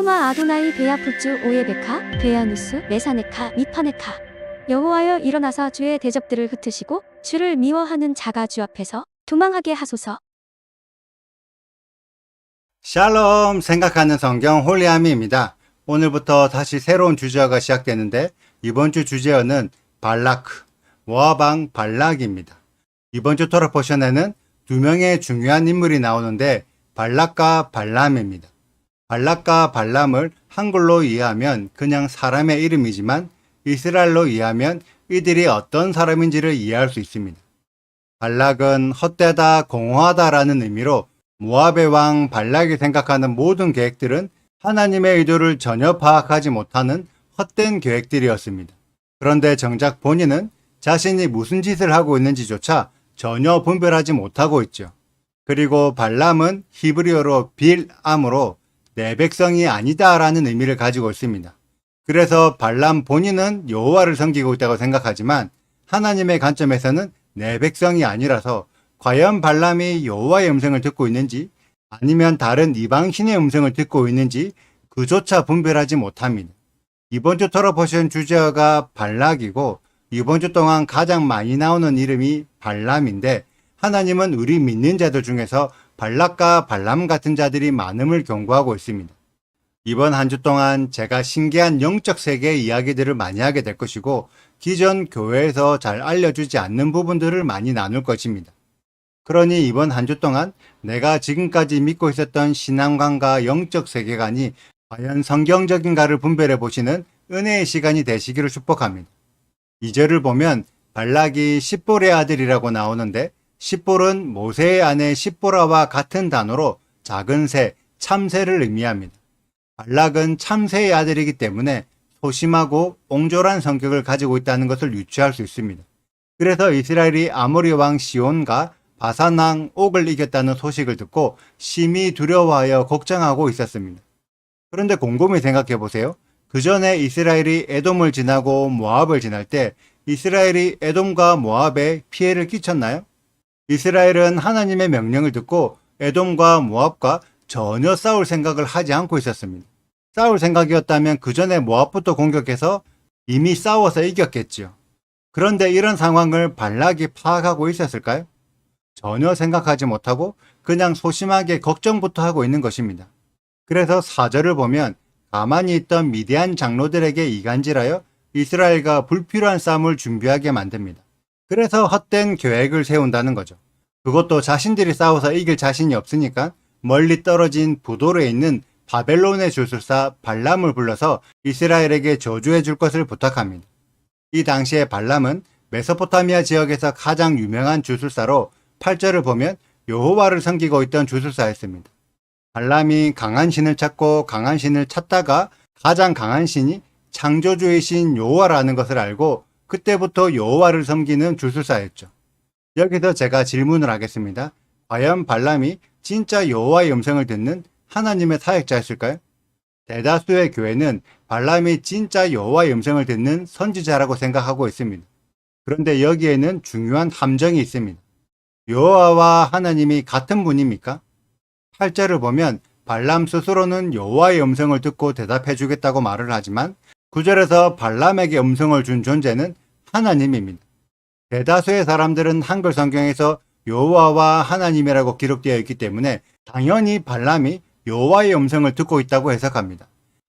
슈마 아도나이 베야푸츠 오예베카 베야누스 메사네카 미파네카. 여호와여 일어나사 주의 대적들을 흩으시고 주를 미워하는 자가 주 앞에서 도망하게 하소서. 샬롬 생각하는 성경 홀리아미입니다. 오늘부터 다시 새로운 주제어가 시작되는데 이번 주 주제어는 발라크, 모압왕 발락입니다. 이번 주 토라 포션에는 두 명의 중요한 인물이 나오는데 발락과 발람입니다. 발락과 발람을 한글로 이해하면 그냥 사람의 이름이지만 이스라엘로 이해하면 이들이 어떤 사람인지를 이해할 수 있습니다. 발락은 헛되다, 공허하다라는 의미로 모압의 왕 발락이 생각하는 모든 계획들은 하나님의 의도를 전혀 파악하지 못하는 헛된 계획들이었습니다. 그런데 정작 본인은 자신이 무슨 짓을 하고 있는지조차 전혀 분별하지 못하고 있죠. 그리고 발람은 히브리어로 빌암으로 내 백성이 아니다라는 의미를 가지고 있습니다. 그래서 발람 본인은 여호와를 섬기고 있다고 생각하지만 하나님의 관점에서는 내 백성이 아니라서 과연 발람이 여호와의 음성을 듣고 있는지 아니면 다른 이방신의 음성을 듣고 있는지 그조차 분별하지 못합니다. 이번 주 토라포션 주제어가 발락이고 이번 주 동안 가장 많이 나오는 이름이 발람인데 하나님은 우리 믿는 자들 중에서 발락과 발람 같은 자들이 많음을 경고하고 있습니다. 이번 한 주 동안 제가 신기한 영적 세계의 이야기들을 많이 하게 될 것이고 기존 교회에서 잘 알려주지 않는 부분들을 많이 나눌 것입니다. 그러니 이번 한 주 동안 내가 지금까지 믿고 있었던 신앙관과 영적 세계관이 과연 성경적인가를 분별해 보시는 은혜의 시간이 되시기를 축복합니다. 2절을 보면 발락이 십볼의 아들이라고 나오는데 십볼은 모세의 아내 십보라와 같은 단어로 작은 새, 참새를 의미합니다. 발락은 참새의 아들이기 때문에 소심하고 옹졸한 성격을 가지고 있다는 것을 유추할 수 있습니다. 그래서 이스라엘이 아모리 왕 시온과 바산 왕 옥을 이겼다는 소식을 듣고 심히 두려워하여 걱정하고 있었습니다. 그런데 곰곰이 생각해 보세요. 그 전에 이스라엘이 에돔을 지나고 모압을 지날 때 이스라엘이 에돔과 모압에 피해를 끼쳤나요? 이스라엘은 하나님의 명령을 듣고 에돔과 모압과 전혀 싸울 생각을 하지 않고 있었습니다. 싸울 생각이었다면 그 전에 모압부터 공격해서 이미 싸워서 이겼겠지요. 그런데 이런 상황을 발락이 파악하고 있었을까요? 전혀 생각하지 못하고 그냥 소심하게 걱정부터 하고 있는 것입니다. 그래서 4절을 보면 가만히 있던 미디안 장로들에게 이간질하여 이스라엘과 불필요한 싸움을 준비하게 만듭니다. 그래서 헛된 계획을 세운다는 거죠. 그것도 자신들이 싸워서 이길 자신이 없으니까 멀리 떨어진 부돌에 있는 바벨론의 주술사 발람을 불러서 이스라엘에게 저주해 줄 것을 부탁합니다. 이 당시에 발람은 메소포타미아 지역에서 가장 유명한 주술사로 8절을 보면 여호와를 섬기고 있던 주술사였습니다. 발람이 강한 신을 찾고 강한 신을 찾다가 가장 강한 신이 창조주의 신 여호와라는 것을 알고 그때부터 여호와를 섬기는 주술사였죠. 여기서 제가 질문을 하겠습니다. 과연 발람이 진짜 여호와의 음성을 듣는 하나님의 사역자였을까요? 대다수의 교회는 발람이 진짜 여호와의 음성을 듣는 선지자라고 생각하고 있습니다. 그런데 여기에는 중요한 함정이 있습니다. 여호와와 하나님이 같은 분입니까? 8절을 보면 발람 스스로는 여호와의 음성을 듣고 대답해 주겠다고 말을 하지만 9절에서 발람에게 음성을 준 존재는 하나님입니다. 대다수의 사람들은 한글 성경에서 여호와와 하나님이라고 기록되어 있기 때문에 당연히 발람이 여호와의 음성을 듣고 있다고 해석합니다.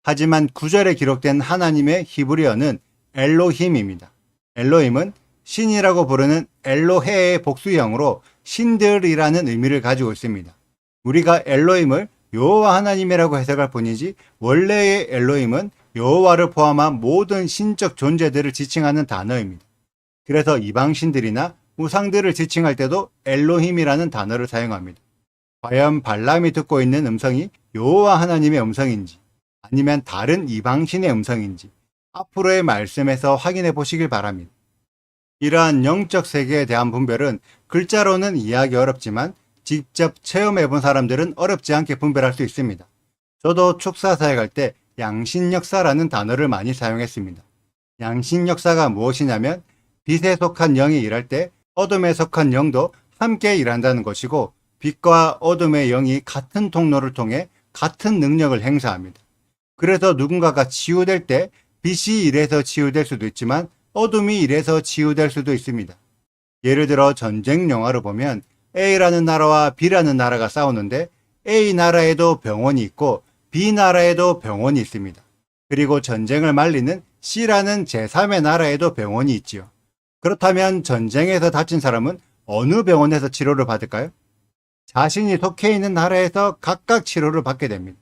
하지만 9절에 기록된 하나님의 히브리어는 엘로힘입니다. 엘로힘은 신이라고 부르는 엘로헤의 복수형으로 신들이라는 의미를 가지고 있습니다. 우리가 엘로힘을 여호와 하나님이라고 해석할 뿐이지 원래의 엘로힘은 여호와를 포함한 모든 신적 존재들을 지칭하는 단어입니다. 그래서 이방신들이나 우상들을 지칭할 때도 엘로힘이라는 단어를 사용합니다. 과연 발람이 듣고 있는 음성이 여호와 하나님의 음성인지 아니면 다른 이방신의 음성인지 앞으로의 말씀에서 확인해 보시길 바랍니다. 이러한 영적 세계에 대한 분별은 글자로는 이해하기 어렵지만 직접 체험해 본 사람들은 어렵지 않게 분별할 수 있습니다. 저도 축사 사역할 때 양신역사라는 단어를 많이 사용했습니다. 양신역사가 무엇이냐면 빛에 속한 영이 일할 때 어둠에 속한 영도 함께 일한다는 것이고 빛과 어둠의 영이 같은 통로를 통해 같은 능력을 행사합니다. 그래서 누군가가 치유될 때 빛이 일해서 치유될 수도 있지만 어둠이 일해서 치유될 수도 있습니다. 예를 들어 전쟁 영화를 보면 A라는 나라와 B라는 나라가 싸우는데 A 나라에도 병원이 있고 B 나라에도 병원이 있습니다. 그리고 전쟁을 말리는 C라는 제3의 나라에도 병원이 있지요. 그렇다면 전쟁에서 다친 사람은 어느 병원에서 치료를 받을까요? 자신이 속해 있는 나라에서 각각 치료를 받게 됩니다.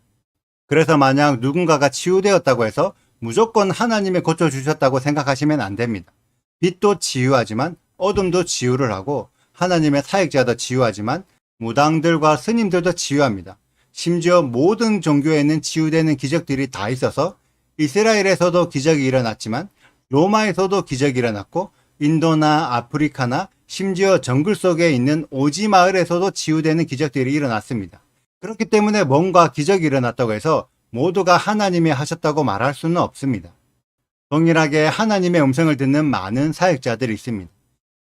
그래서 만약 누군가가 치유되었다고 해서 무조건 하나님이 고쳐주셨다고 생각하시면 안 됩니다. 빛도 치유하지만 어둠도 치유를 하고 하나님의 사역자도 치유하지만 무당들과 스님들도 치유합니다. 심지어 모든 종교에는 치유되는 기적들이 다 있어서 이스라엘에서도 기적이 일어났지만 로마에서도 기적이 일어났고 인도나 아프리카나 심지어 정글 속에 있는 오지 마을에서도 치유되는 기적들이 일어났습니다. 그렇기 때문에 뭔가 기적이 일어났다고 해서 모두가 하나님이 하셨다고 말할 수는 없습니다. 동일하게 하나님의 음성을 듣는 많은 사역자들이 있습니다.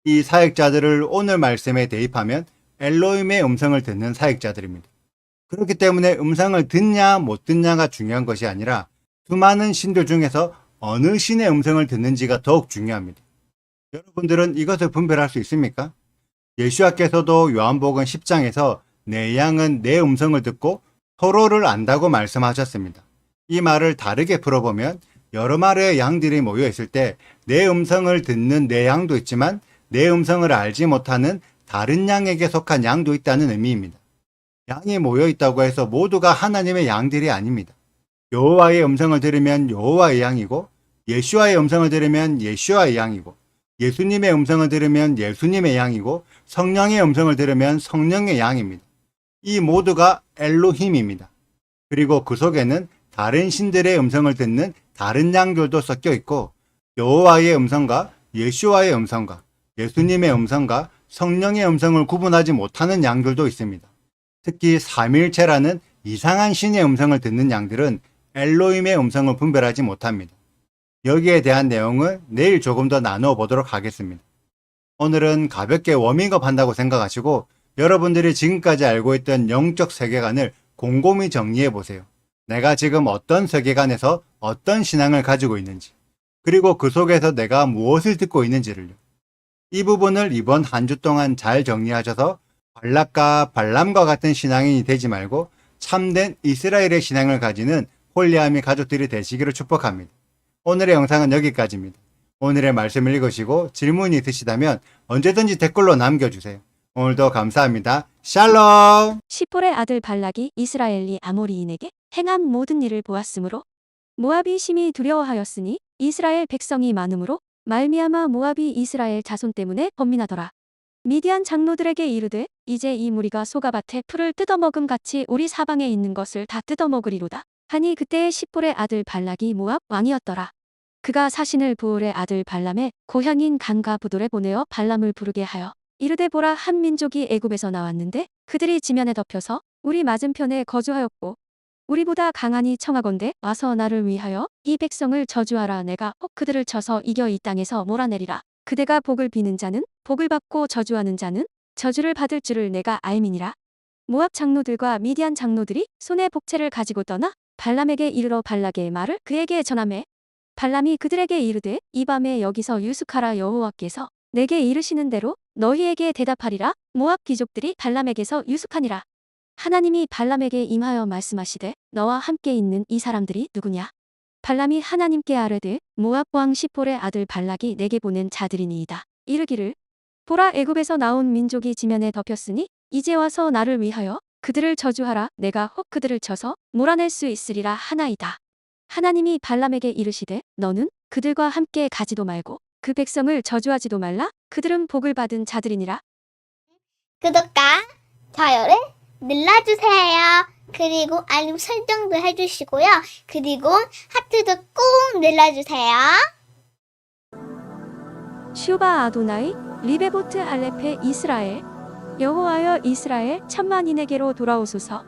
이 사역자들을 오늘 말씀에 대입하면 엘로힘의 음성을 듣는 사역자들입니다. 그렇기 때문에 음성을 듣냐 못 듣냐가 중요한 것이 아니라 수많은 신들 중에서 어느 신의 음성을 듣는지가 더욱 중요합니다. 여러분들은 이것을 분별할 수 있습니까? 예수와께서도 요한복음 10장에서 내 양은 내 음성을 듣고 서로를 안다고 말씀하셨습니다. 이 말을 다르게 풀어보면 여러 마리의 양들이 모여 있을 때 내 음성을 듣는 내 양도 있지만 내 음성을 알지 못하는 다른 양에게 속한 양도 있다는 의미입니다. 양이 모여 있다고 해서 모두가 하나님의 양들이 아닙니다. 여호와의 음성을 들으면 여호와의 양이고 예수와의 음성을 들으면 예수와의 양이고 예수님의 음성을 들으면 예수님의 양이고 성령의 음성을 들으면 성령의 양입니다. 이 모두가 엘로힘입니다. 그리고 그 속에는 다른 신들의 음성을 듣는 다른 양들도 섞여 있고 여호와의 음성과 예수와의 음성과 예수님의 음성과 성령의 음성을 구분하지 못하는 양들도 있습니다. 특히 삼일체라는 이상한 신의 음성을 듣는 양들은 엘로힘의 음성을 분별하지 못합니다. 여기에 대한 내용을 내일 조금 더 나누어 보도록 하겠습니다. 오늘은 가볍게 워밍업 한다고 생각하시고 여러분들이 지금까지 알고 있던 영적 세계관을 곰곰이 정리해 보세요. 내가 지금 어떤 세계관에서 어떤 신앙을 가지고 있는지, 그리고 그 속에서 내가 무엇을 듣고 있는지를요. 이 부분을 이번 한 주 동안 잘 정리하셔서 발락과 발람과 같은 신앙인이 되지 말고 참된 이스라엘의 신앙을 가지는 홀리아미 가족들이 되시기를 축복합니다. 오늘의 영상은 여기까지입니다. 오늘의 말씀을 읽으시고 질문이 있으시다면 언제든지 댓글로 남겨주세요. 오늘도 감사합니다. 샬롬! 시폴의 아들 발락이 이스라엘리 아모리인에게 행한 모든 일을 보았으므로 모압이 심히 두려워하였으니 이스라엘 백성이 많으므로 말미암아 모압이 이스라엘 자손 때문에 번민하더라. 미디안 장로들에게 이르되 이제 이 무리가 소가밭에 풀을 뜯어먹음 같이 우리 사방에 있는 것을 다 뜯어먹으리로다. 하니 그때에 시폴의 아들 발락이 모압 왕이었더라. 그가 사신을 부올의 아들 발람의 고향인 간과 부돌에 보내어 발람을 부르게 하여 이르되 보라 한 민족이 애굽에서 나왔는데 그들이 지면에 덮여서 우리 맞은편에 거주하였고 우리보다 강하니 청하건대 와서 나를 위하여 이 백성을 저주하라. 내가 혹 그들을 쳐서 이겨 이 땅에서 몰아내리라. 그대가 복을 비는 자는 복을 받고 저주하는 자는 저주를 받을 줄을 내가 알미니라. 모압 장로들과 미디안 장로들이 손에 복채를 가지고 떠나 발람에게 이르러 발락의 말을 그에게 전하매 발람이 그들에게 이르되 이 밤에 여기서 유숙하라. 여호와께서 내게 이르시는 대로 너희에게 대답하리라. 모압 귀족들이 발람에게서 유숙하니라. 하나님이 발람에게 임하여 말씀하시되 너와 함께 있는 이 사람들이 누구냐? 발람이 하나님께 아뢰되 모압 왕 시폴의 아들 발락이 내게 보낸 자들이니이다. 이르기를 보라 애굽에서 나온 민족이 지면에 덮였으니 이제 와서 나를 위하여 그들을 저주하라. 내가 혹 그들을 쳐서 몰아낼 수 있으리라 하나이다. 하나님이 발람에게 이르시되 너는 그들과 함께 가지도 말고 그 백성을 저주하지도 말라. 그들은 복을 받은 자들이니라. 구독과 좋아요를 눌러주세요. 그리고 알림 설정도 해주시고요. 그리고 하트도 꼭 눌러주세요. 슈바 아도나이 리베보트 알레페 이스라엘 여호와여 이스라엘 천만인에게로 돌아오소서.